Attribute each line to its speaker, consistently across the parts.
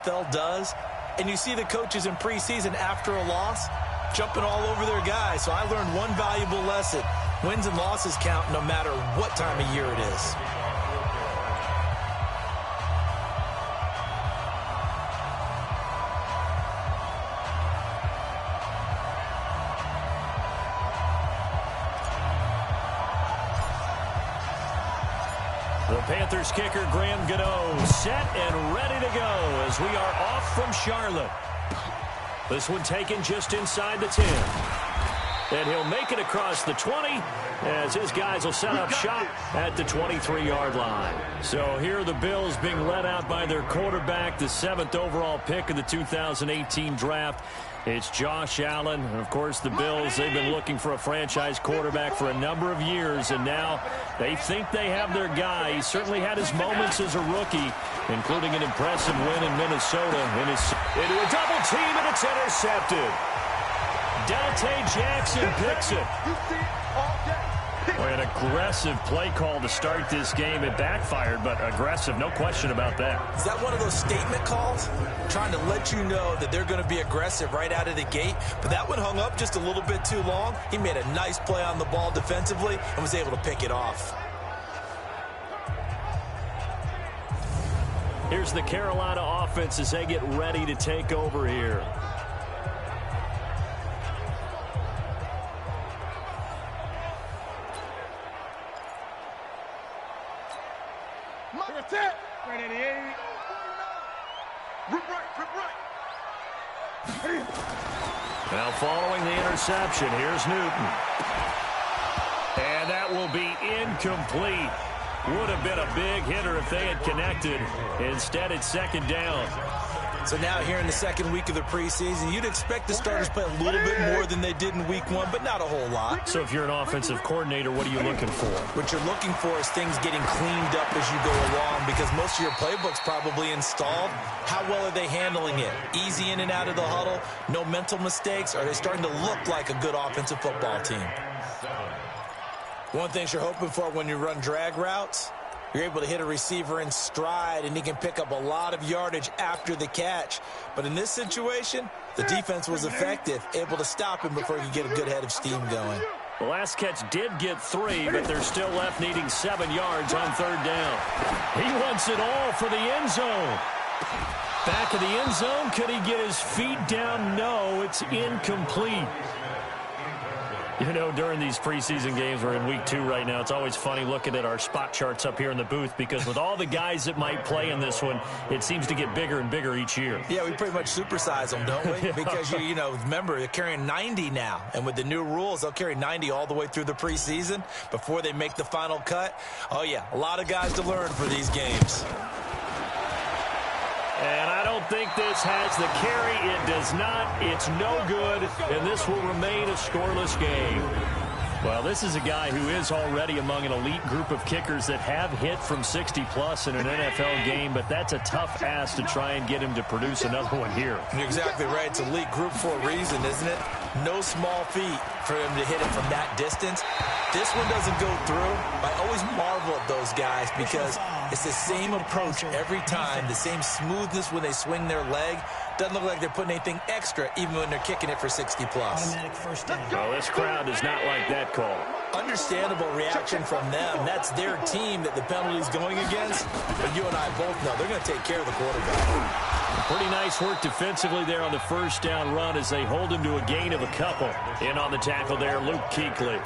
Speaker 1: NFL does. And you see the coaches in preseason after a loss jumping all over their guys. So I learned one valuable lesson. Wins and losses count no matter what time of year it is.
Speaker 2: The Panthers kicker, Graham Gano, set and ready to go as we are off from Charlotte. This one taken just inside the 10. And he'll make it across the 20 as his guys will set up shop at the 23-yard line. So here are the Bills being led out by their quarterback, the 7th overall pick of the 2018 draft. It's Josh Allen. And, of course, the Bills, they've been looking for a franchise quarterback for a number of years, and now they think they have their guy. He certainly had his moments as a rookie, including an impressive win in Minnesota. Into a double team, and it's intercepted. Dante Jackson picks it. An aggressive play call to start this game. It backfired, but aggressive, no question about that.
Speaker 1: Is that one of those statement calls? Trying to let you know that they're going to be aggressive right out of the gate. But that one hung up just a little bit too long. He made a nice play on the ball defensively and was able to pick it off.
Speaker 2: Here's the Carolina offense as they get ready to take over here. Now following the interception, here's Newton. And that will be incomplete. Would have been a big hitter if they had connected. Instead, it's second down.
Speaker 1: So now here in the second week of the preseason, you'd expect the starters to play a little bit more than they did in week 1, but not a whole lot.
Speaker 2: So if you're an offensive coordinator, what are you looking for?
Speaker 1: What you're looking for is things getting cleaned up as you go along, because most of your playbook's probably installed. How well are they handling it? Easy in and out of the huddle? No mental mistakes? Are they starting to look like a good offensive football team? One thing you're hoping for when you run drag routes, you're able to hit a receiver in stride, and he can pick up a lot of yardage after the catch. But in this situation, the defense was effective, able to stop him before he could get a good head of steam going.
Speaker 2: The last catch did get 3, but they're still left needing 7 yards on third down. He wants it all for the end zone. Back of the end zone. Could he get his feet down? No, it's incomplete. You know, during these preseason games, we're in week 2 right now, it's always funny looking at our spot charts up here in the booth, because with all the guys that might play in this one, it seems to get bigger and bigger each year.
Speaker 1: Yeah, we pretty much supersize them, don't we?
Speaker 2: Yeah.
Speaker 1: Because, you know, remember, they're carrying 90 now. And with the new rules, they'll carry 90 all the way through the preseason before they make the final cut. Oh, yeah, a lot of guys to learn for these games.
Speaker 2: And I don't think this has the carry. It does not. It's no good. And this will remain a scoreless game. Well, this is a guy who is already among an elite group of kickers that have hit from 60-plus in an NFL game, but that's a tough ask to try and get him to produce another one here.
Speaker 1: You're exactly right. It's elite group for a reason, isn't it? No small feat for him to hit it from that distance. This one doesn't go through. I always marvel at those guys because it's the same approach every time, the same smoothness when they swing their leg. Doesn't look like they're putting anything extra, even when they're kicking it for 60-plus.
Speaker 2: Well, this crowd does not like that call.
Speaker 1: Understandable reaction from them. That's their team that the penalty's going against. But you and I both know they're going to take care of the quarterback.
Speaker 2: Pretty nice work defensively there on the first down run as they hold him to a gain of a couple. In on the tackle there, Luke Kuechly.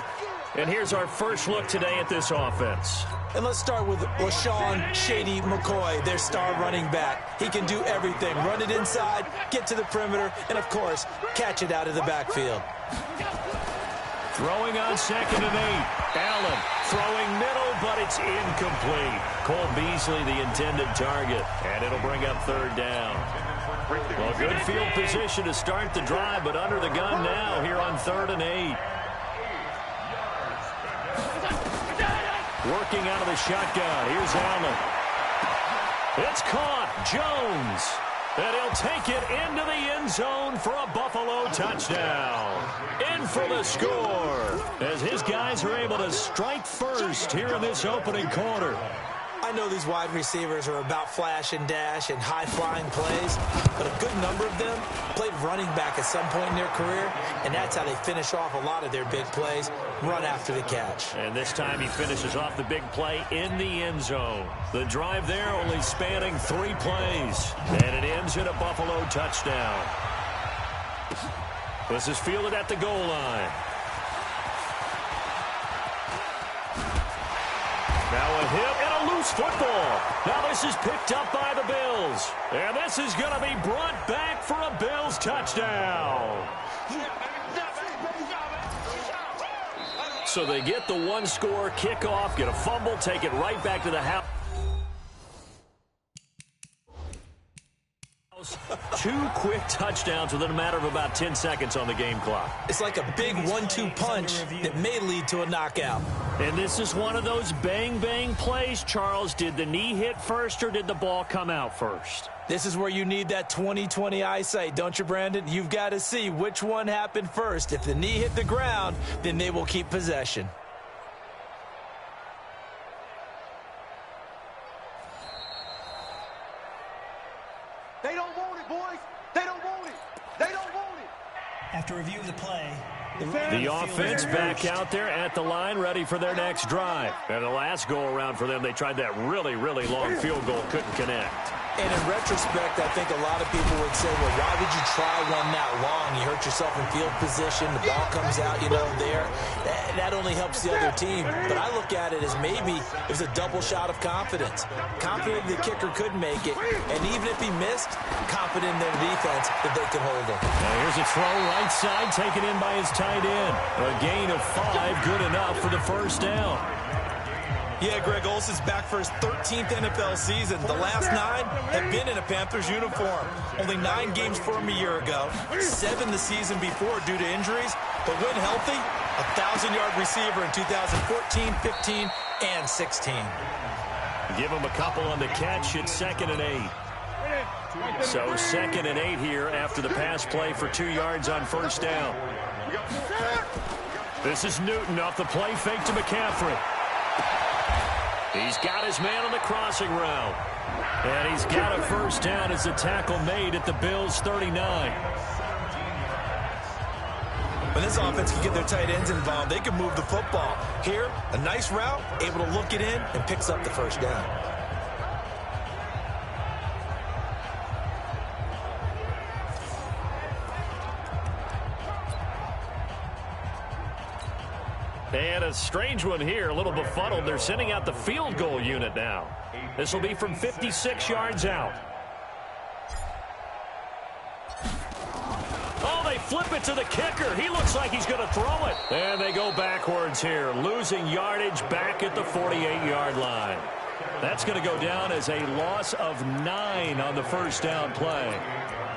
Speaker 2: And here's our first look today at this offense.
Speaker 1: And let's start with LaShawn Shady McCoy, their star running back. He can do everything. Run it inside, get to the perimeter, and, of course, catch it out of the backfield.
Speaker 2: Throwing on 2nd and 8. Allen throwing middle, but it's incomplete. Cole Beasley, the intended target. And it'll bring up 3rd down. Well, good field position to start the drive, but under the gun now here on 3rd and 8. Working out of the shotgun. Here's Allen. It's caught. Jones. And he'll take it into the end zone for a Buffalo touchdown. In for the score as his guys are able to strike first here in this opening quarter.
Speaker 1: I know these wide receivers are about flash and dash and high-flying plays, but a good number of them played running back at some point in their career, and that's how they finish off a lot of their big plays, run after the catch.
Speaker 2: And this time he finishes off the big play in the end zone. The drive there only spanning 3 plays, and it ends in a Buffalo touchdown. This is fielded at the goal line. Now a hit and a loose football. Now this is picked up by the Bills. And this is going to be brought back for a Bills touchdown. So they get the 1-score kickoff, get a fumble, take it right back to the house. 2 quick touchdowns within a matter of about 10 seconds on the game clock.
Speaker 1: It's like a big 1-2 punch that may lead to a knockout.
Speaker 2: And this is one of those bang-bang plays, Charles. Did the knee hit first or did the ball come out first?
Speaker 1: This is where you need that 20/20 eyesight, don't you, Brandon? You've got to see which one happened first. If the knee hit the ground, then they will keep possession.
Speaker 3: They don't want it, boys. They don't want it. They don't want it.
Speaker 4: After review of the play,
Speaker 2: the offense back out there at the line, ready for their next drive. And the last go-around for them, they tried that really, really long field goal, couldn't connect.
Speaker 1: And in retrospect, I think a lot of people would say, well, why would you try one that long? You hurt yourself in field position. The ball comes out, there. That only helps the other team. But I look at it as maybe it was a double shot of confidence. Confident the kicker could make it. And even if he missed, confident in their defense that they could hold him.
Speaker 2: Now here's a throw right side, taken in by his tight end. A gain of 5, good enough for the first down.
Speaker 1: Yeah, Greg Olsen's back for his 13th NFL season. The last 9 have been in a Panthers uniform. Only 9 games for him a year ago, 7 the season before due to injuries. But when healthy, a 1,000-yard receiver in 2014, 15, and 16.
Speaker 2: Give him a couple on the catch. It's 2nd and 8. So 2nd and 8 here after the pass play for 2 yards on first down. This is Newton off the play fake to McCaffrey. He's got his man on the crossing route. And he's got a first down as the tackle made at the Bills' 39.
Speaker 1: When this offense can get their tight ends involved, they can move the football. Here, a nice route, able to look it in, and picks up the first down.
Speaker 2: And a strange one here, a little befuddled. They're sending out the field goal unit now. This will be from 56 yards out. Oh, they flip it to the kicker. He looks like he's going to throw it. And they go backwards here, losing yardage back at the 48-yard line. That's going to go down as a loss of 9 on the first down play.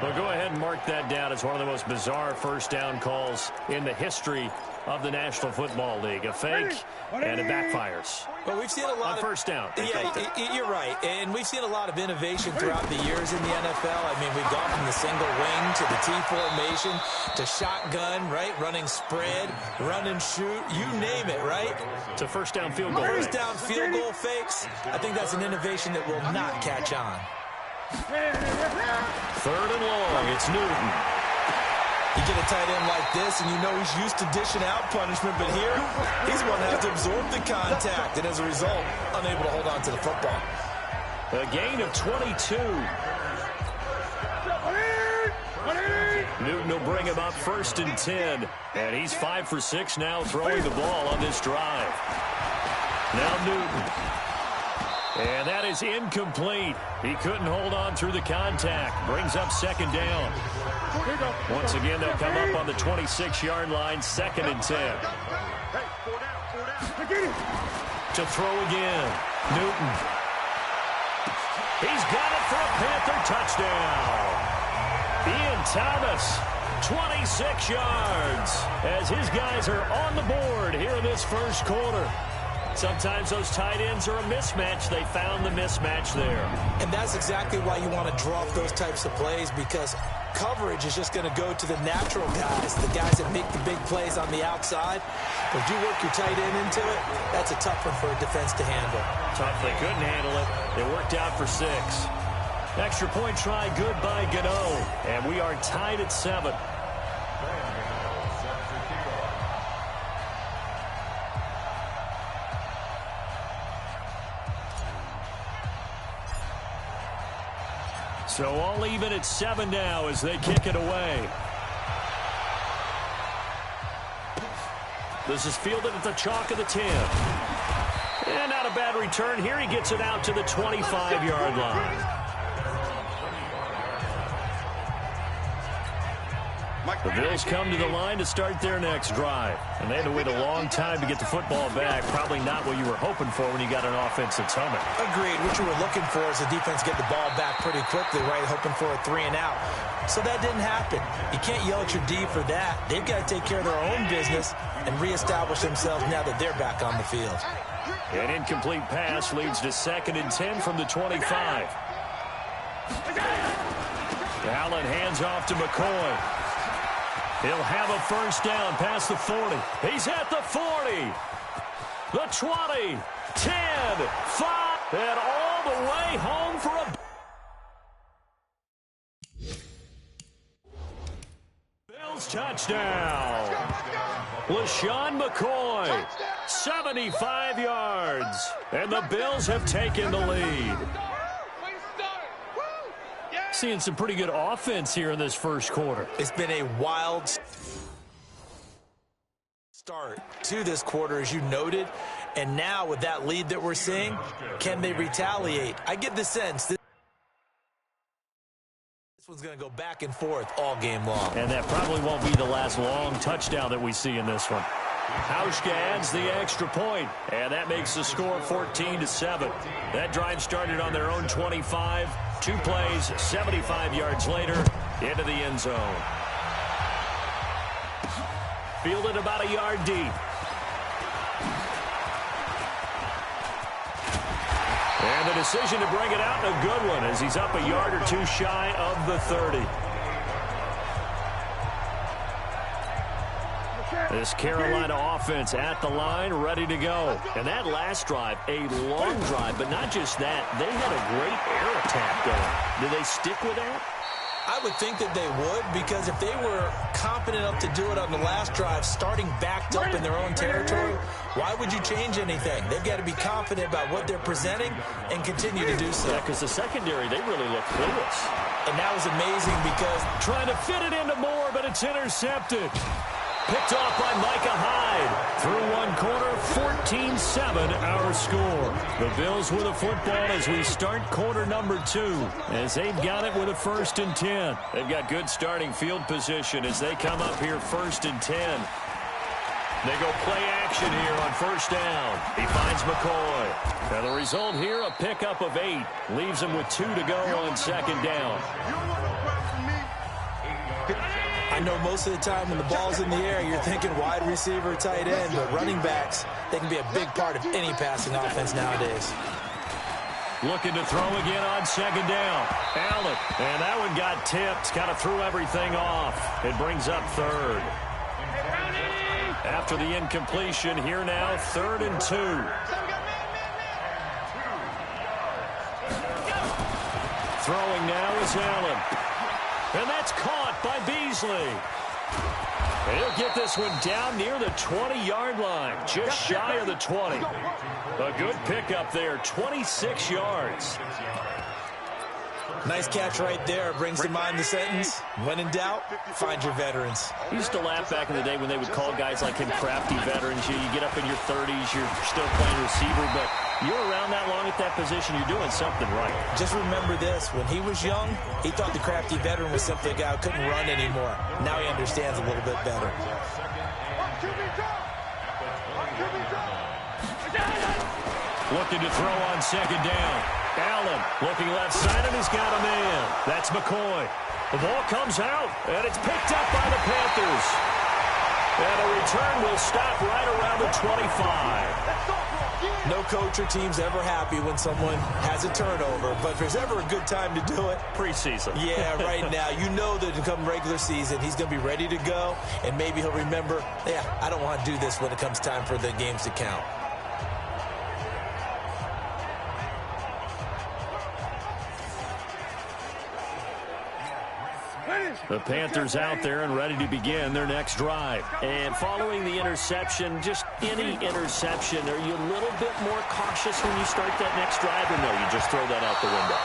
Speaker 2: Well, go ahead and mark that down as one of the most bizarre first down calls in the history of the National Football League. A fake, and it backfires.
Speaker 1: Well, we've seen a lot
Speaker 2: on first down.
Speaker 1: Yeah, you're right. And we've seen a lot of innovation throughout the years in the NFL. I mean, we've gone from the single wing to the T formation to shotgun, right? Running spread, run and shoot, you name it, right?
Speaker 2: To first down field goal.
Speaker 1: First down field goal fakes. I think that's an innovation that will not catch on.
Speaker 2: 3rd and long. It's Newton.
Speaker 1: You get a tight end like this, and you know he's used to dishing out punishment, but here, he's going to have to absorb the contact, and as a result, unable to hold on to the football.
Speaker 2: A gain of 22. Newton will bring him up 1st and 10, and he's 5 for 6 now throwing the ball on this drive. Now Newton. And that is incomplete. He couldn't hold on through the contact. Brings up 2nd down. Once again, they'll come up on the 26-yard line, 2nd and 10. To throw again. Newton. He's got it for a Panther touchdown. Ian Thomas, 26 yards, as his guys are on the board here in this first quarter. Sometimes those tight ends are a mismatch. They found the mismatch there.
Speaker 1: And that's exactly why you want to draw up those types of plays, because coverage is just going to go to the natural guys, the guys that make the big plays on the outside. But if you work your tight end into it, that's a tough one for a defense to handle.
Speaker 2: Tough. They couldn't handle it. It worked out for 6. Extra point try good by Gano. And we are tied at 7. So all even at 7 now as they kick it away. This is fielded at the chalk of the 10. And not a bad return here. He gets it out to the 25-yard line. The Bills come to the line to start their next drive. And they had to wait a long time to get the football back. Probably not what you were hoping for when you got an offense that's humming.
Speaker 1: Agreed. What you were looking for is the defense get the ball back pretty quickly, right? Hoping for a 3 and out. So that didn't happen. You can't yell at your D for that. They've got to take care of their own business and reestablish themselves now that they're back on the field.
Speaker 2: An incomplete pass leads to 2nd and 10 from the 25. Allen hands off to McCoy. He'll have a first down past the 40. He's at the 40. The 20. 10. 5. And all the way home for a Bills touchdown. LaShawn McCoy. 75 yards. And the Bills have taken the lead. Seeing some pretty good offense here in this first quarter.
Speaker 1: It's been a wild start to this quarter, as you noted. And now with that lead that we're seeing, can they retaliate? I get the sense this one's going to go back and forth all game long.
Speaker 2: And that probably won't be the last long touchdown that we see in this one. Hauschka adds the extra point, and that makes the score 14-7. That drive started on their own 25. 2 plays, 75 yards later, into the end zone. Fielded about a yard deep. And the decision to bring it out, a good one, as he's up a yard or 2 shy of the 30. This Carolina offense at the line, ready to go. And that last drive, a long drive, but not just that. They had a great air attack going. Did they stick with that?
Speaker 1: I would think that they would, because if they were confident enough to do it on the last drive, starting backed up in their own territory, why would you change anything? They've got to be confident about what they're presenting and continue to do so.
Speaker 2: Yeah, because the secondary, they really look clueless.
Speaker 1: And that was amazing because
Speaker 2: trying to fit it into Moore, but it's intercepted. Picked off by Micah Hyde. Through one quarter, 14-7 our score. The Bills with a football as we start quarter number 2. As they've got it with a 1st and 10. They've got good starting field position as they come up here 1st and 10. They go play action here on 1st down. He finds McCoy. Now the result here, a pickup of 8. Leaves him with 2 to go on 2nd down.
Speaker 1: I know most of the time when the ball's in the air, you're thinking wide receiver, tight end, but running backs, they can be a big part of any passing offense nowadays.
Speaker 2: Looking to throw again on 2nd down. Allen, and that one got tipped, kind of threw everything off. It brings up 3rd. After the incompletion, here now, 3rd and 2. Throwing now is Allen. And that's caught by Beasley. He'll get this one down near the 20-yard line, just shy of the 20. A good pickup there, 26 yards.
Speaker 1: Nice catch right there. Brings to mind the sentence, when in doubt, find your veterans.
Speaker 2: I used to laugh back in the day when they would call guys like him crafty veterans. You get up in your 30s, you're still playing receiver, but you're around that long at that position, you're doing something right.
Speaker 1: Just remember this, when he was young, he thought the crafty veteran was simply a guy who couldn't run anymore. Now he understands a little bit better.
Speaker 2: Looking to throw on 2nd down. Allen looking left side, and he's got a man. That's McCoy. The ball comes out, and it's picked up by the Panthers. And a return will stop right around the 25.
Speaker 1: No coach or team's ever happy when someone has a turnover, but if there's ever a good time to do it,
Speaker 2: preseason.
Speaker 1: Yeah, right now. You know that come regular season, he's going to be ready to go, and maybe he'll remember, yeah, I don't want to do this when it comes time for the games to count.
Speaker 2: The Panthers out there and ready to begin their next drive. And following the interception, just any interception, are you a little bit more cautious when you start that next drive, or no, you just throw that out the window?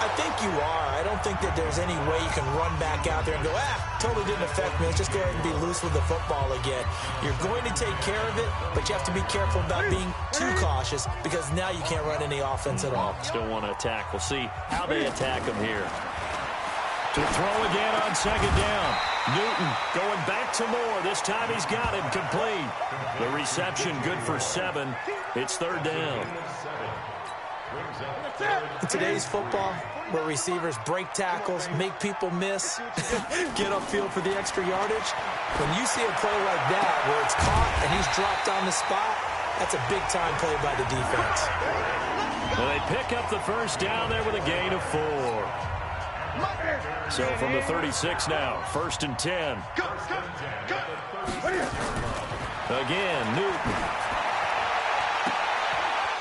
Speaker 1: I think you are. I don't think that there's any way you can run back out there and go, totally didn't affect me. Let's just go ahead and be loose with the football again. You're going to take care of it, but you have to be careful about being too cautious because now you can't run any offense at all.
Speaker 2: Still want to attack. We'll see how they attack him here. To throw again on second down. Newton going back to Moore. This time he's got him complete. The reception good for 7. It's third down.
Speaker 1: In today's football, where receivers break tackles, make people miss, get upfield for the extra yardage, when you see a play like that where it's caught and he's dropped on the spot, that's a big-time play by the defense.
Speaker 2: Well, they pick up the first down there with a gain of 4. So from the 36 now, 1st and 10. Again, Newton.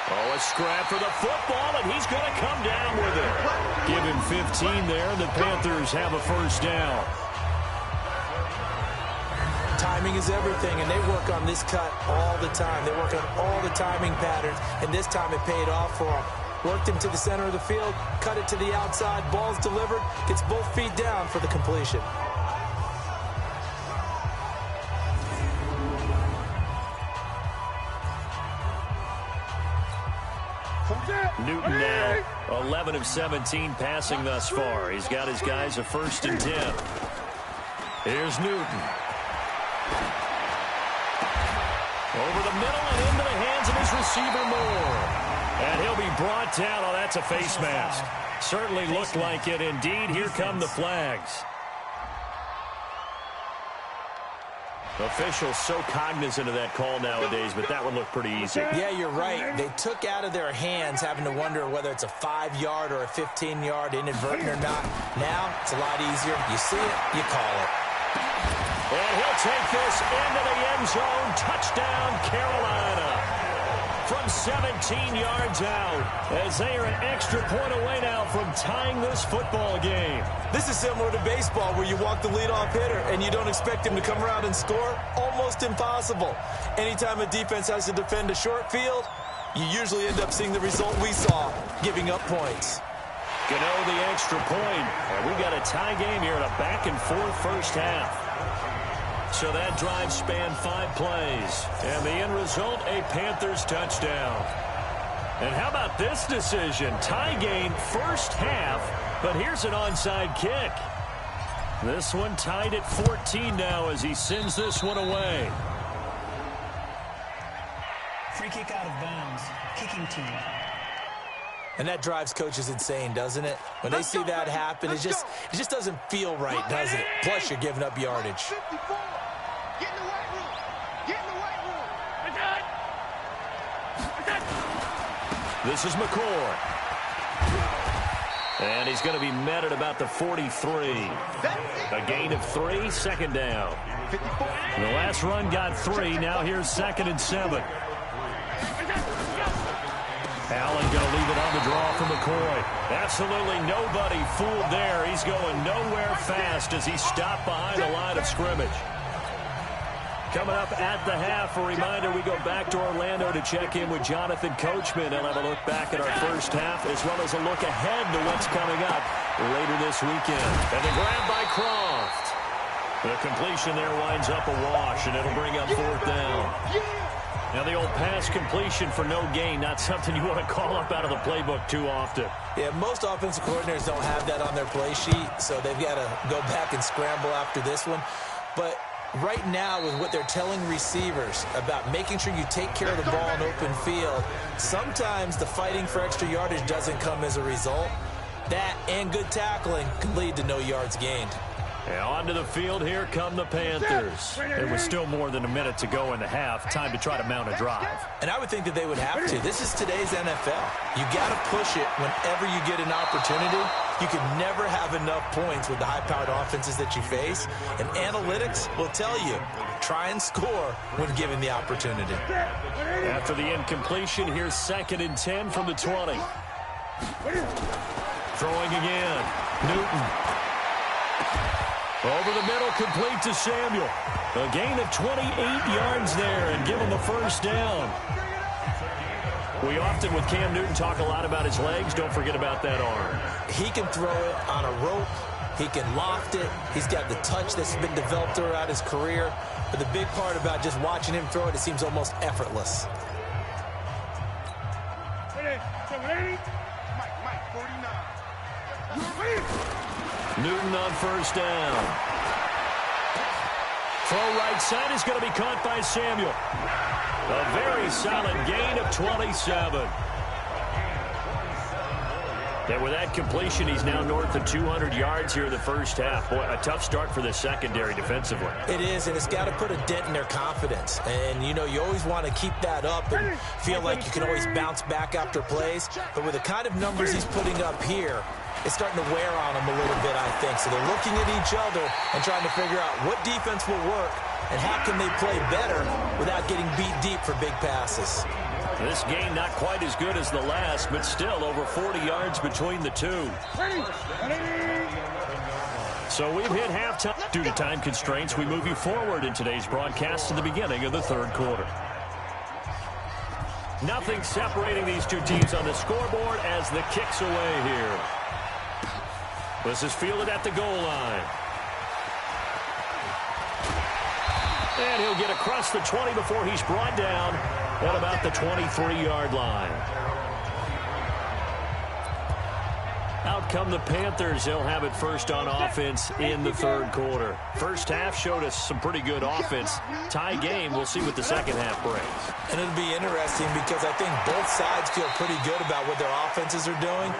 Speaker 2: Oh, a scrap for the football, and he's going to come down with it. Give him 15 there, and the Panthers have a first down.
Speaker 1: Timing is everything, and they work on this cut all the time. They work on all the timing patterns, and this time it paid off for them. Worked him to the center of the field, cut it to the outside, ball's delivered, gets both feet down for the completion.
Speaker 2: Newton now 11 of 17 passing thus far. He's got his guys a 1st and 10. Here's Newton. Over the middle and into the hands of his receiver Moore. And he'll be brought down. Oh, that's a face mask. Certainly looked like it. Indeed, here come the flags. Officials so cognizant of that call nowadays, but that one looked pretty easy.
Speaker 1: Yeah, you're right. They took out of their hands having to wonder whether it's a 5-yard or a 15-yard inadvertent or not. Now, it's a lot easier. You see it, you call it.
Speaker 2: And he'll take this into the end zone. Touchdown, Carolina. From 17 yards out, as they are an extra point away now from tying this football game.
Speaker 1: This is similar to baseball where you walk the leadoff hitter and you don't expect him to come around and score. Almost impossible. Anytime a defense has to defend a short field, you usually end up seeing the result we saw, giving up points.
Speaker 2: Gano the extra point, and we got a tie game here in a back-and-forth first half. So that drive spanned 5 plays. And the end result, a Panthers touchdown. And how about this decision? Tie game first half, but here's an onside kick. This one tied at 14 now as he sends this one away.
Speaker 4: Free kick out of bounds. Kicking team.
Speaker 1: And that drives coaches insane, doesn't it? When they see that happen, it just doesn't feel right, does it? Plus, you're giving up yardage.
Speaker 3: Get in the weight room. Get in the weight room.
Speaker 2: This is McCoy. And he's going to be met at about the 43. A gain of 3, 2nd down. The last run got 3. Now here's 2nd and 7. Allen going to leave it on the draw for McCoy. Absolutely nobody fooled there. He's going nowhere fast as he stopped behind the line of scrimmage. Coming up at the half, a reminder, we go back to Orlando to check in with Jonathan Coachman. He'll have a look back at our first half as well as a look ahead to what's coming up later this weekend. And the grab by Croft. The completion there winds up a wash, and it'll bring up 4th down. Now the old pass completion for no gain, not something you want to call up out of the playbook too often.
Speaker 1: Yeah, most offensive coordinators don't have that on their play sheet, so they've got to go back and scramble after this one. But right now, with what they're telling receivers about making sure you take care of the ball in open field, sometimes the fighting for extra yardage doesn't come as a result. That and good tackling can lead to no yards gained.
Speaker 2: And onto the field, here come the Panthers. There was still more than a minute to go in the half. Time to try to mount a drive.
Speaker 1: And I would think that they would have to. This is today's NFL. You got to push it whenever you get an opportunity. You can never have enough points with the high-powered offenses that you face. And analytics will tell you, try and score when given the opportunity.
Speaker 2: After the incompletion, here's 2nd and 10 from the 20. Throwing again. Newton. Over the middle, complete to Samuel. A gain of 28 yards there and give him the first down. We often, with Cam Newton, talk a lot about his legs. Don't forget about that arm.
Speaker 1: He can throw it on a rope. He can loft it. He's got the touch that's been developed throughout his career. But the big part about just watching him throw it, it seems almost effortless.
Speaker 2: Newton on first down. Throw right side is going to be caught by Samuel. A very solid gain of 27. And with that completion, he's now north of 200 yards here in the first half. Boy, a tough start for the secondary defensively.
Speaker 1: It is, and it's got to put a dent in their confidence. And, you know, you always want to keep that up and feel like you can always bounce back after plays. But with the kind of numbers he's putting up here, it's starting to wear on them a little bit, I think. So they're looking at each other and trying to figure out what defense will work and how can they play better without getting beat deep for big passes.
Speaker 2: This game not quite as good as the last, but still over 40 yards between the two. So we've hit halftime. Due to time constraints, we move you forward in today's broadcast to the beginning of the third quarter. Nothing separating these two teams on the scoreboard as the kick's away here. This is fielded at the goal line. And he'll get across the 20 before he's brought down at about the 23-yard line. Out come the Panthers. They'll have it first on offense in the third quarter. First half showed us some pretty good offense. Tie game. We'll see what the second half brings.
Speaker 1: And it'll be interesting because I think both sides feel pretty good about what their offenses are doing.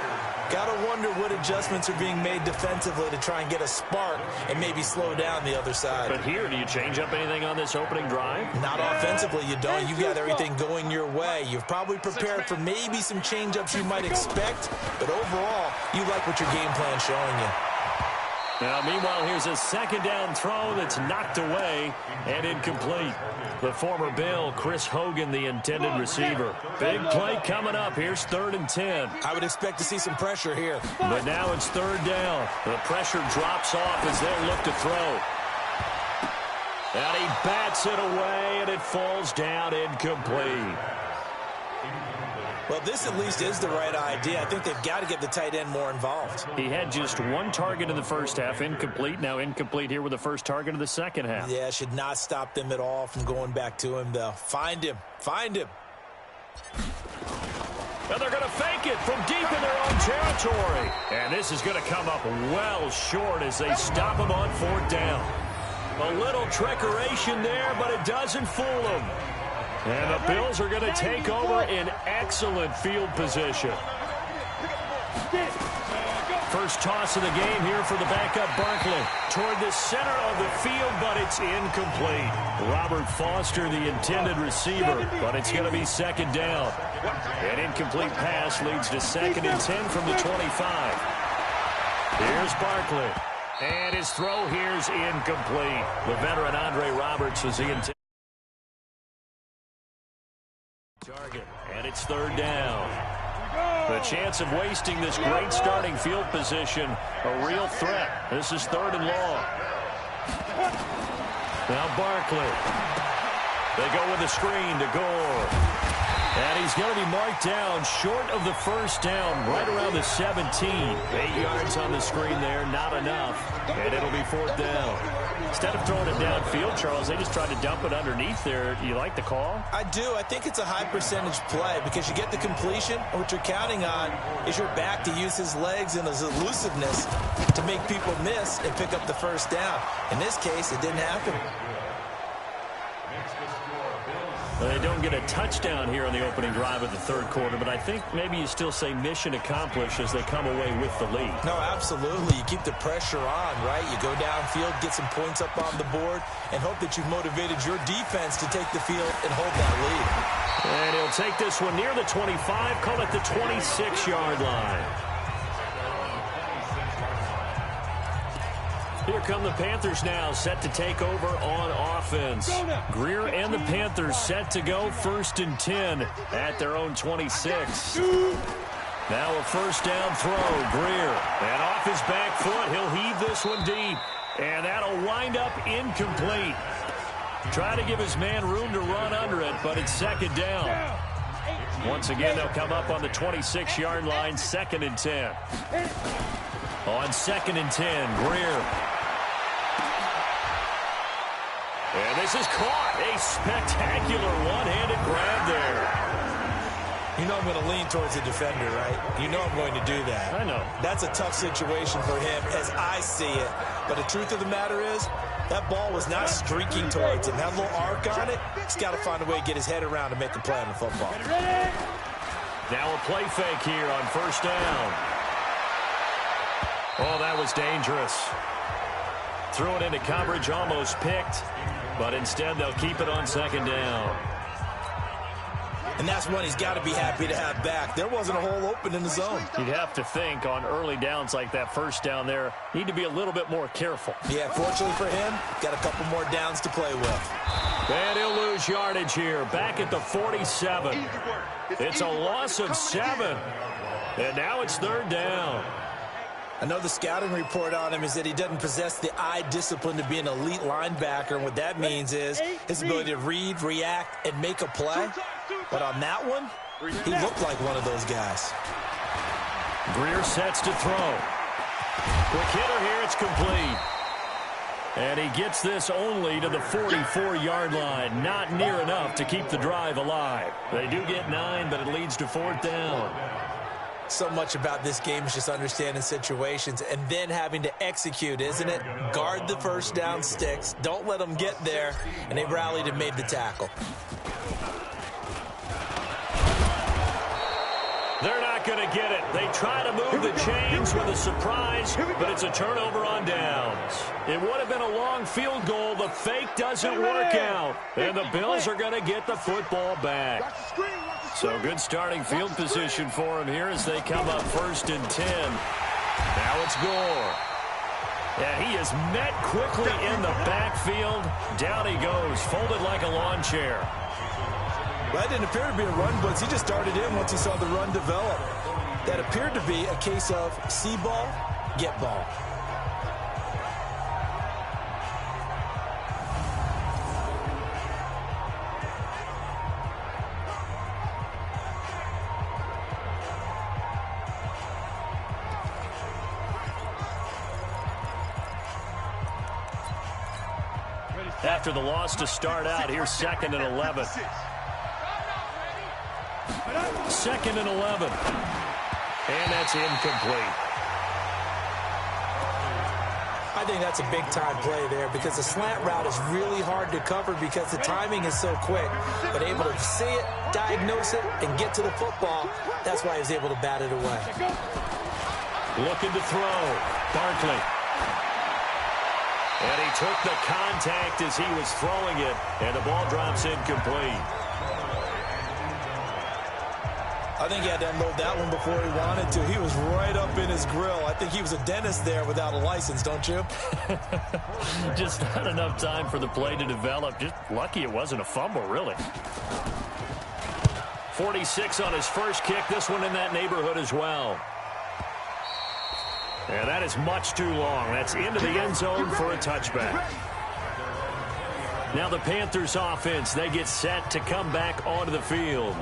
Speaker 1: Got to wonder what adjustments are being made defensively to try and get a spark and maybe slow down the other side.
Speaker 2: But here, do you change up anything on this opening drive?
Speaker 1: Not offensively, you don't. You've got everything going your way. You've probably prepared for maybe some change-ups you might expect, but overall, you like what your game plan's showing you.
Speaker 2: Now, meanwhile, here's a second down throw that's knocked away and incomplete. The former Bill, Chris Hogan, the intended receiver. Big play coming up. Here's 3rd and 10.
Speaker 1: I would expect to see some pressure here.
Speaker 2: But now it's 3rd down. The pressure drops off as they'll look to throw. And he bats it away, and it falls down incomplete.
Speaker 1: Well, this at least is the right idea. I think they've got to get the tight end more involved.
Speaker 2: He had just one target in the first half, incomplete. Now incomplete here with the first target of the second half.
Speaker 1: Yeah, should not stop them at all from going back to him, though. Find him. Find him.
Speaker 2: And they're going to fake it from deep in their own territory. And this is going to come up well short as they stop him on 4th down. A little trickeration there, but it doesn't fool them. And the Bills are going to take over in excellent field position. First toss of the game here for the backup Barkley. Toward the center of the field, but it's incomplete. Robert Foster, the intended receiver, but it's going to be 2nd down. An incomplete pass leads to 2nd and 10 from the 25. Here's Barkley. And his throw here's incomplete. The veteran Andre Roberts was the intended target, and it's 3rd down. The chance of wasting this great starting field position, a real threat. This is 3rd and long. Now Barkley. They go with a screen to Gore. And he's going to be marked down short of the first down, right around the 17. 8 yards on the screen there, not enough. And it'll be 4th down. Instead of throwing it downfield, Charles, they just tried to dump it underneath there. Do you like the call?
Speaker 1: I do. I think it's a high percentage play because you get the completion. And what you're counting on is your back to use his legs and his elusiveness to make people miss and pick up the first down. In this case, it didn't happen.
Speaker 2: They don't get a touchdown here on the opening drive of the third quarter, but I think maybe you still say mission accomplished as they come away with the lead.
Speaker 1: No, absolutely. You keep the pressure on, right? You go downfield, get some points up on the board, and hope that you've motivated your defense to take the field and hold that lead.
Speaker 2: And he'll take this one near the 25, call it the 26-yard line. Here come the Panthers now, set to take over on offense. Greer and the Panthers set to go 1st and 10 at their own 26. Now a first down throw, Greer. And off his back foot, he'll heave this one deep. And that'll wind up incomplete. Try to give his man room to run under it, but it's 2nd down. Once again, they'll come up on the 26-yard line, 2nd and 10. On 2nd and 10, Greer. And this is caught. A spectacular one-handed grab there.
Speaker 1: You know I'm going to lean towards the defender, right? You know I'm going to do that.
Speaker 2: I know.
Speaker 1: That's a tough situation for him as I see it. But the truth of the matter is, that ball was not streaking towards him. Had a little arc on it. He's got to find a way to get his head around to make a play on the football.
Speaker 2: Now a play fake here on first down. Oh, that was dangerous. Threw it into coverage, almost picked. But instead, they'll keep it on 2nd down.
Speaker 1: And that's one he's got to be happy to have back. There wasn't a hole open in the zone.
Speaker 2: You'd have to think on early downs like that first down there, need to be a little bit more careful.
Speaker 1: Yeah, fortunately for him, got a couple more downs to play with.
Speaker 2: And he'll lose yardage here, back at the 47. It's a loss of 7. And now it's 3rd down.
Speaker 1: I know the scouting report on him is that he doesn't possess the eye discipline to be an elite linebacker. And what that means is his ability to read, react, and make a play. But on that one, he looked like one of those guys.
Speaker 2: Greer sets to throw. Quick hitter here, it's complete. And he gets this only to the 44-yard line. Not near enough to keep the drive alive. They do get 9, but it leads to 4th down.
Speaker 1: So much about this game is just understanding situations and then having to execute, isn't it? Guard the first down sticks. Don't let them get there. And they rallied and made the tackle.
Speaker 2: They're not going to get it. They try to move the chains with a surprise, but it's a turnover on downs. It would have been a long field goal. The fake doesn't work out. And the Bills are going to get the football back. So good starting field position for him here as they come up 1st and 10. Now it's Gore. Yeah, he is met quickly in the backfield. Down he goes, folded like a lawn chair.
Speaker 1: Well, that didn't appear to be a run blitz. He just started in once he saw the run develop. That appeared to be a case of see ball, get ball.
Speaker 2: After the loss to start out, here's 2nd and 11. 2nd and 11. And that's incomplete.
Speaker 1: I think that's a big-time play there because the slant route is really hard to cover because the timing is so quick. But able to see it, diagnose it, and get to the football, that's why he was able to bat it away.
Speaker 2: Looking to throw. Barkley. And he took the contact as he was throwing it, and the ball drops incomplete.
Speaker 1: I think he had to unload that one before he wanted to. He was right up in his grill. I think he was a dentist there without a license, don't you?
Speaker 2: Just not enough time for the play to develop. Just lucky it wasn't a fumble, really. 46 on his first kick. This one in that neighborhood as well. And that is much too long. That's into the end zone for a touchback. Now the Panthers offense, they get set to come back onto the field.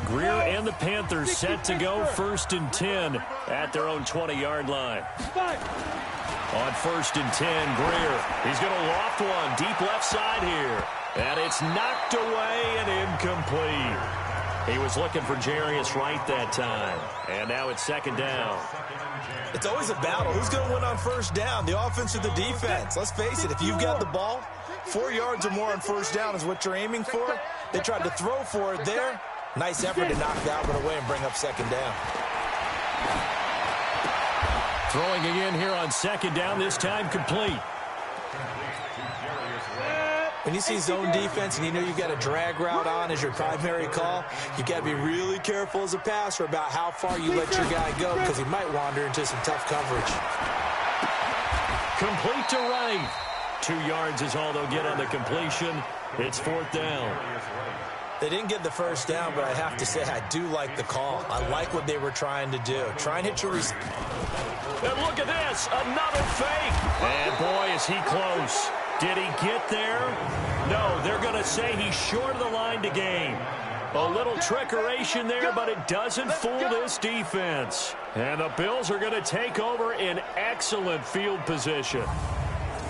Speaker 2: Greer and the Panthers set to go 1st and 10 at their own 20-yard line. On 1st and 10, Greer. He's going to loft one deep left side here. And it's knocked away and incomplete. He was looking for Jarius Wright that time. And now it's second down.
Speaker 1: It's always a battle. Who's going to win on first down, the offense or the defense? Let's face it, if you've got the ball, 4 yards or more on first down is what you're aiming for. They tried to throw for it there. Nice effort to knock that one away and bring up second down.
Speaker 2: Throwing again here on second down, this time complete.
Speaker 1: When you see zone defense and you know you've got a drag route on as your primary call, you've got to be really careful as a passer about how far you let your guy go because he might wander into some tough coverage.
Speaker 2: Complete to Wright. 2 yards is all they'll get on the completion. It's fourth down.
Speaker 1: They didn't get the first down, but I have to say I do like the call. I like what they were trying to do. Try and hit your...
Speaker 2: And look at this, another fake. And boy, is he close. Did he get there? No, they're going to say he's short of the line to gain. A little trickeration there, but it doesn't fool this defense. And the Bills are going to take over in excellent field position.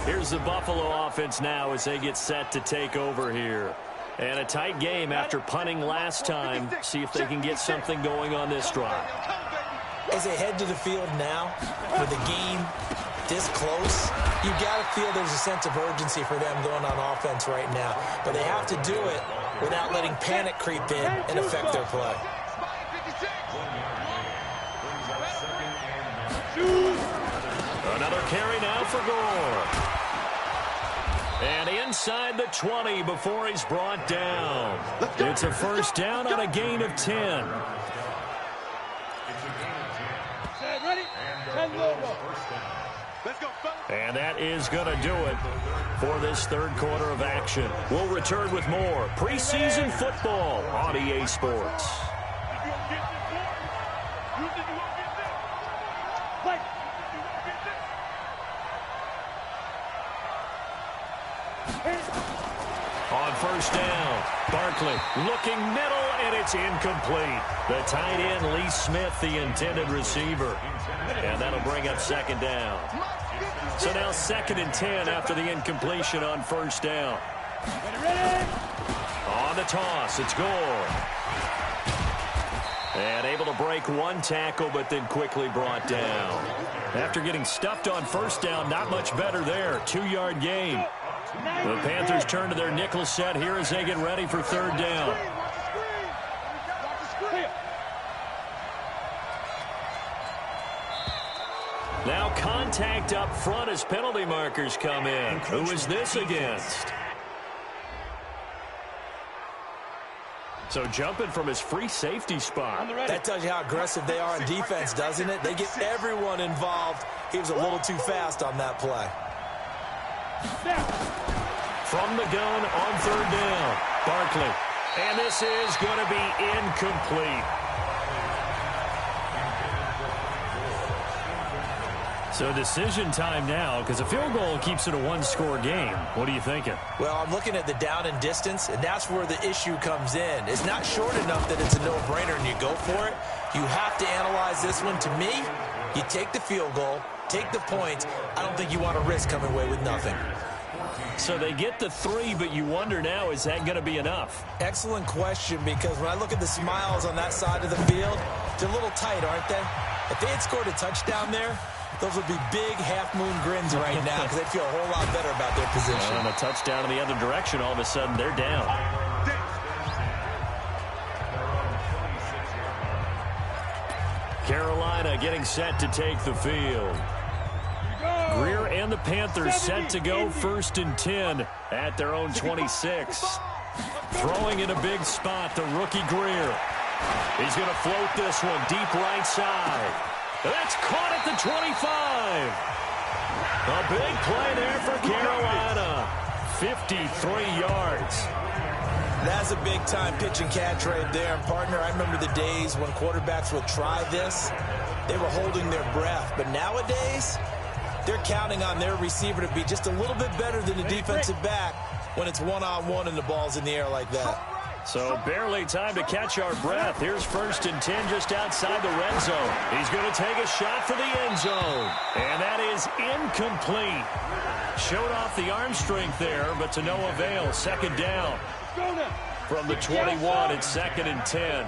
Speaker 2: Here's the Buffalo offense now as they get set to take over here. And a tight game after punting last time. See if they can get something going on this drive.
Speaker 1: As they head to the field now, with the game this close, you got to feel there's a sense of urgency for them going on offense right now. But they have to do it without letting panic creep in and affect their play.
Speaker 2: Another carry now for Gore. And inside the 20 before he's brought down. It's a first down on a gain of 10. And that is going to do it for this third quarter of action. We'll return with more preseason football on EA Sports. On first down, Barkley looking middle, and it's incomplete. The tight end, Lee Smith, the intended receiver. And that'll bring up second down. So now 2nd and 10 after the incompletion on first down. On the toss, it's Gore. And able to break one tackle, but then quickly brought down. After getting stuffed on first down, not much better there. 2-yard gain. The Panthers turn to their nickel set here as they get ready for third down. Now contact up front as penalty markers come in. Who is this against? So jumping from his free safety spot.
Speaker 1: That tells you how aggressive they are on defense, doesn't it? They get everyone involved. He was a little too fast on that play.
Speaker 2: From the gun on third down, Barkley. And this is going to be incomplete. So decision time now, because a field goal keeps it a one-score game. What are you thinking?
Speaker 1: Well, I'm looking at the down and distance, and that's where the issue comes in. It's not short enough that it's a no-brainer and you go for it. You have to analyze this one. To me, you take the field goal, take the points. I don't think you want to risk coming away with nothing.
Speaker 2: So they get the 3, but you wonder now, is that going to be enough?
Speaker 1: Excellent question, because when I look at the smiles on that side of the field, they're a little tight, aren't they? If they had scored a touchdown there, those would be big half-moon grins right now because they'd feel a whole lot better about their position.
Speaker 2: And a touchdown in the other direction, all of a sudden they're down. Carolina getting set to take the field. Greer and the Panthers set to go 1st and 10 at their own 26. Throwing in a big spot, the rookie Greer. He's going to float this one deep right side. That's caught at the 25. A big play there for Carolina. 53 yards.
Speaker 1: That's a big-time pitch and catch right there. And, partner, I remember the days when quarterbacks would try this. They were holding their breath. But nowadays, they're counting on their receiver to be just a little bit better than the defensive back when it's one-on-one and the ball's in the air like that.
Speaker 2: So barely time to catch our breath. Here's 1st and 10 just outside the red zone. He's going to take a shot for the end zone. And that is incomplete. Showed off the arm strength there, but to no avail. 2nd down. From the 21, it's 2nd and 10.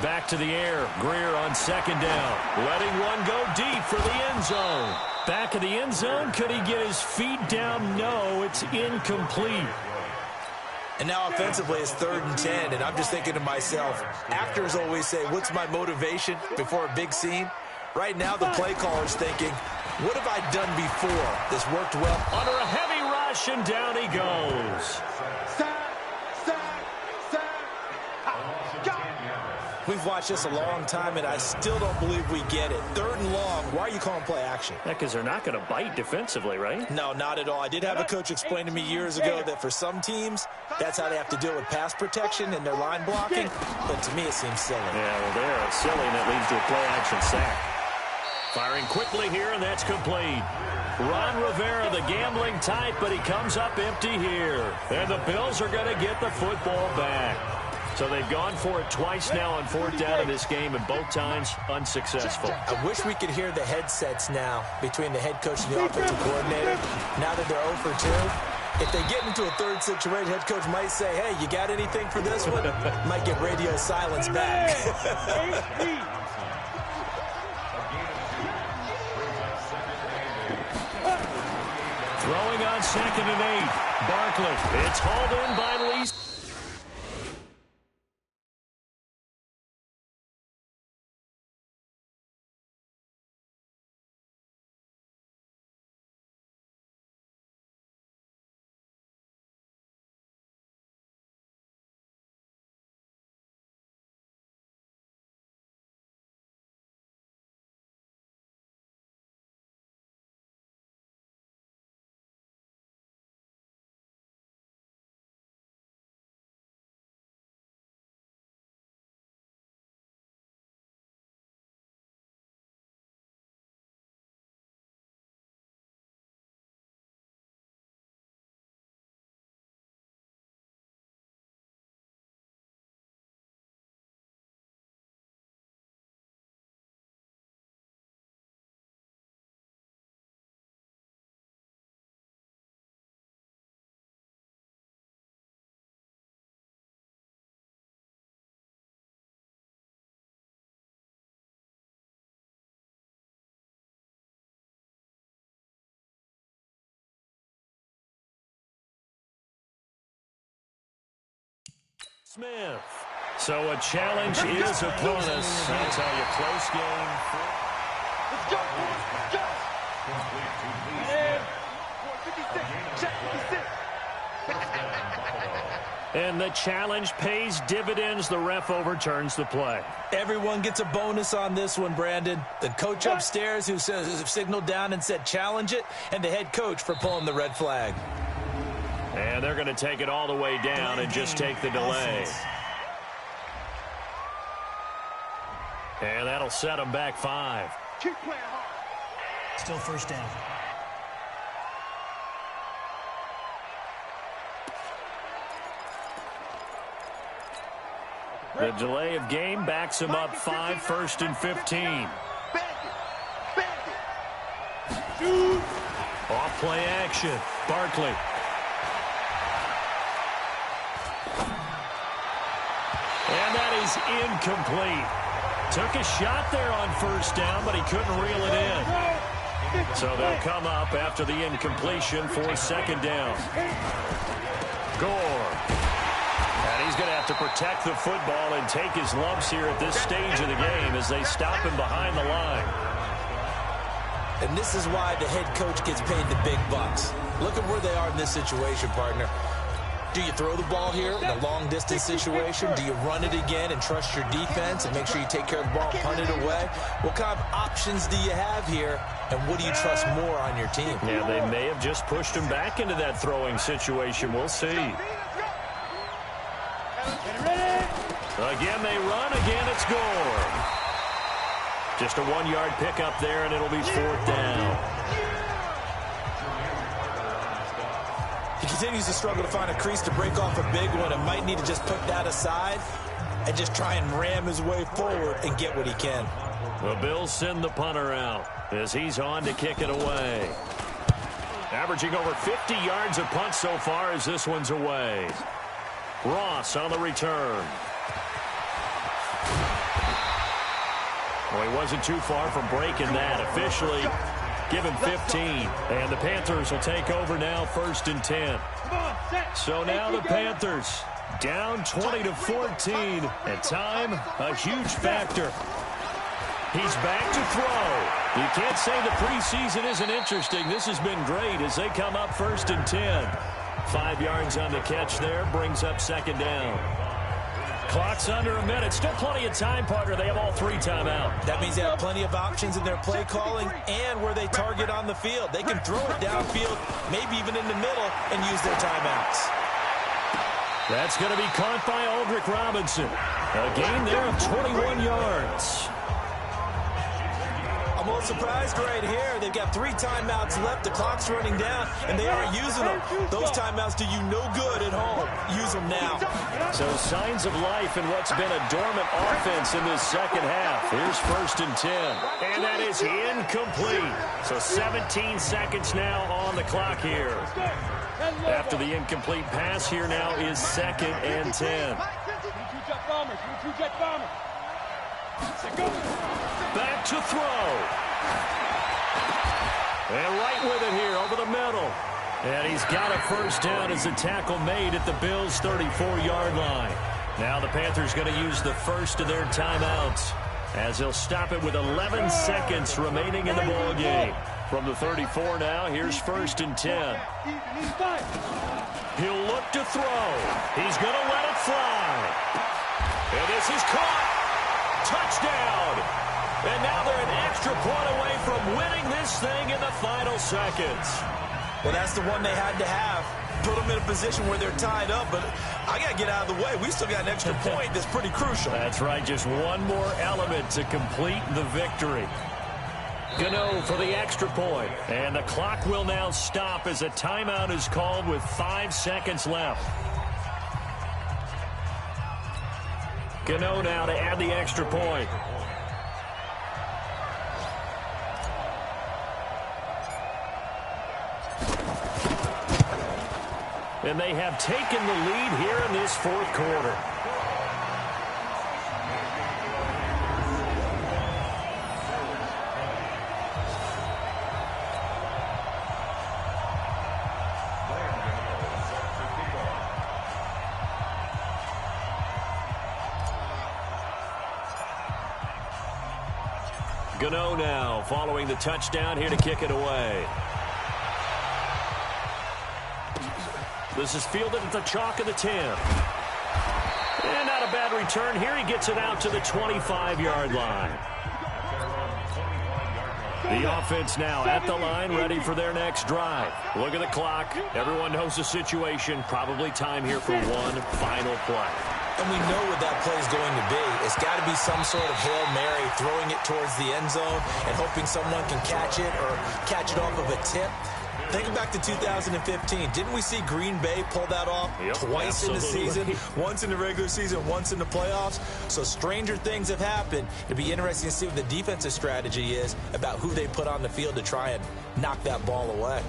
Speaker 2: Back to the air. Greer on 2nd down. Letting one go deep for the end zone. Back of the end zone. Could he get his feet down? No, it's incomplete.
Speaker 1: And now offensively it's 3rd and 10, and I'm just thinking to myself, actors always say, what's my motivation before a big scene? Right now the play caller's thinking, what have I done before? This worked well.
Speaker 2: Under a heavy rush, and down he goes.
Speaker 3: Sack.
Speaker 1: We've watched this a long time, and I still don't believe we get it. 3rd and long. Why are you calling play action?
Speaker 2: Because they're not going to bite defensively, right?
Speaker 1: No, not at all. I did have a coach explain to me years ago that for some teams, that's how they have to deal with pass protection and their line blocking. But to me, it seems silly.
Speaker 2: Yeah, well, they're silly, and that leads to a play-action sack. Firing quickly here, and that's complete. Ron Rivera, the gambling type, but he comes up empty here. And the Bills are going to get the football back. So they've gone for it twice now on 4th down in this game, and both times unsuccessful.
Speaker 1: I wish we could hear the headsets now between the head coach and the offensive coordinator. Now that they're 0 for 2, if they get into a 3rd situation, head coach might say, hey, you got anything for this one? Might get radio silence back.
Speaker 2: Throwing on 2nd and 8. Barkley. It's hauled in by Lee. Smith. So a challenge is upon us. That's how you close game.
Speaker 3: Let's go, boys. Let's go. And 56. Check 56.
Speaker 2: And the challenge pays dividends. The ref overturns the play.
Speaker 1: Everyone gets a bonus on this one, Brandon. The coach upstairs who signaled down and said challenge it, and the head coach for pulling the red flag.
Speaker 2: And they're going to take it all the way down and just take the delay. And that'll set them back 5.
Speaker 3: Keep playing hard.
Speaker 4: Still 1st down.
Speaker 2: The delay of game backs him up 5, 1st and 15. Off play action. Barkley. And that is incomplete. Took a shot there on 1st down, but he couldn't reel it in. So they'll come up after the incompletion for 2nd down. Gore. And he's going to have to protect the football and take his lumps here at this stage of the game as they stop him behind the line.
Speaker 1: And this is why the head coach gets paid the big bucks. Look at where they are in this situation, partner. Do you throw the ball here in a long-distance situation? Do you run it again and trust your defense and make sure you take care of the ball and punt it away? What kind of options do you have here, and what do you trust more on your team?
Speaker 2: Yeah, they may have just pushed him back into that throwing situation. We'll see. Again, they run. Again, it's Gore. Just a 1-yard pickup there, and it'll be 4th down.
Speaker 1: He continues to struggle to find a crease to break off a big one and might need to just put that aside and just try and ram his way forward and get what he can.
Speaker 2: The Bills send the punter out as he's on to kick it away. Averaging over 50 yards a punt so far as this one's away. Ross on the return. Well, he wasn't too far from breaking that. Officially, give him 15. And the Panthers will take over now, 1st and 10. So now the Panthers down 20-14. And time, a huge factor. He's back to throw. You can't say the preseason isn't interesting. This has been great as they come up 1st and 10. 5 yards on the catch there, brings up 2nd down. Clock's under a minute. Still plenty of time, partner. They have all 3 timeouts.
Speaker 1: That means they have plenty of options in their play calling and where they target on the field. They can throw it downfield, maybe even in the middle, and use their timeouts.
Speaker 2: That's going to be caught by Aldrick Robinson. A gain there of 21 yards.
Speaker 1: I'm a little surprised right here. They've got 3 timeouts left. The clock's running down, and they aren't using them. Those timeouts do you no good at home. Use them now.
Speaker 2: So signs of life in what's been a dormant offense in this second half. Here's 1st and 10. And that is incomplete. So 17 seconds now on the clock here. After the incomplete pass, here now is 2nd and 10. Back to throw. And right with it here over the middle. And he's got a 1st down as a tackle made at the Bills' 34-yard line. Now the Panthers going to use the first of their timeouts as he'll stop it with 11 seconds remaining in the ball game. From the 34 now, here's 1st and 10. He'll look to throw. He's going to let it fly. And this is caught. Touchdown. And now they're an extra point away from winning this thing in the final seconds.
Speaker 1: Well, that's the one they had to have. Put them in a position where they're tied up, but I got to get out of the way. We still got an extra point that's pretty crucial.
Speaker 2: That's right, just one more element to complete the victory. Gano for the extra point. And the clock will now stop as a timeout is called with 5 seconds left. Gano now to add the extra point. And they have taken the lead here in this 4th quarter. Gano now following the touchdown here to kick it away. This is fielded at the chalk of the 10. And not a bad return here. He gets it out to the 25-yard line. The offense now at the line, ready for their next drive. Look at the clock. Everyone knows the situation. Probably time here for one final play.
Speaker 1: And we know what that play is going to be. It's got to be some sort of Hail Mary, throwing it towards the end zone and hoping someone can catch it or catch it off of a tip. Thinking back to 2015, didn't we see Green Bay pull that off twice in the season? Once in the regular season, once in the playoffs. So stranger things have happened. It'd be interesting to see what the defensive strategy is about who they put on the field to try and knock that ball away.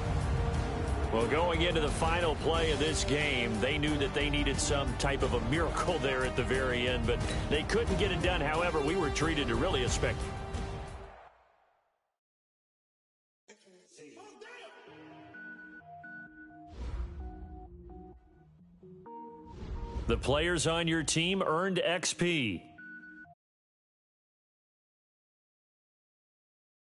Speaker 2: Well, going into the final play of this game, they knew that they needed some type of a miracle there at the very end, but they couldn't get it done. However, we were treated to really a spectacle. The players on your team earned XP.